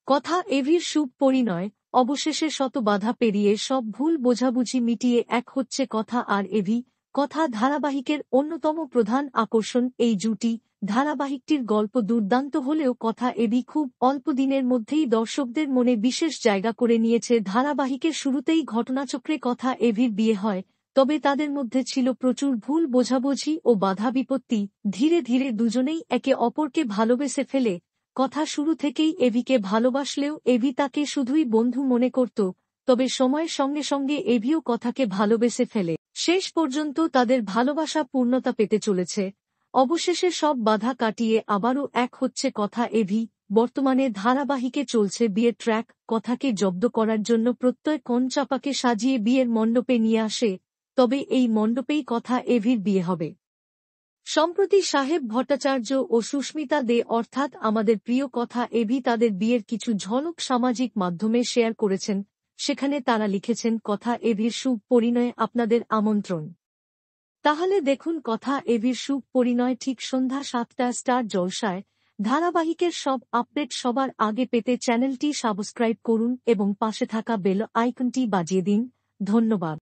কথা এভির শুভ পরিণয়। অবশেষে শত বাধা পেরিয়ে সব ভুল বোঝাবুঝি মিটিয়ে এক হচ্ছে কথা আর এভি। কথা ধারাবাহিকের অন্যতম প্রধান আকর্ষণ এই জুটি। ধারাবাহিকটির গল্প দুর্দান্ত হলেও কথা এভি খুব অল্প দিনের মধ্যেই দর্শকদের মনে বিশেষ জায়গা করে নিয়েছে। ধারাবাহিকের শুরুতেই ঘটনাচক্রে কথা এভির বিয়ে হয়, তবে তাদের মধ্যে ছিল প্রচুর ভুল বোঝাবুঝি ও বাধা বিপত্তি। ধীরে ধীরে দুজনেই একে অপরকে ভালোবেসে ফেলে। কথা শুরু থেকেই এভিকে ভালোবাসলেও এভি তাকে শুধুই বন্ধু মনে করত, তবে সময়ের সঙ্গে সঙ্গে এভিও কথাকে ভালোবেসে ফেলে। শেষ পর্যন্ত তাদের ভালোবাসা পূর্ণতা পেতে চলেছে। অবশেষে সব বাধা কাটিয়ে আবারও এক হচ্ছে কথা এভি। বর্তমানে ধারাবাহিকে চলছে বিয়ের ট্র্যাক। কথাকে জব্দ করার জন্য প্রত্যয় চাপাকে সাজিয়ে বিয়ের মণ্ডপে নিয়ে আসে, তবে এই মণ্ডপেই কথা এভির বিয়ে হবে। সম্প্রতি সাহেব ভট্টাচার্য ও সুস্মিতা দে অর্থাৎ আমাদের প্রিয় কথা এভি তাদের বিয়ের কিছু ঝলক সামাজিক মাধ্যমে শেয়ার করেছেন। সেখানে তারা লিখেছেন, কথা এভির শুভ পরিণয়ে আপনাদের আমন্ত্রণ। তাহলে দেখুন কথা এভির শুভ পরিণয় ঠিক সন্ধ্যা 7টায় স্টার জলসায়। ধারাবাহিকের সব আপডেট সবার আগে পেতে চ্যানেলটি সাবস্ক্রাইব করুন এবং পাশে থাকা বেল আইকনটি বাজিয়ে দিন। ধন্যবাদ।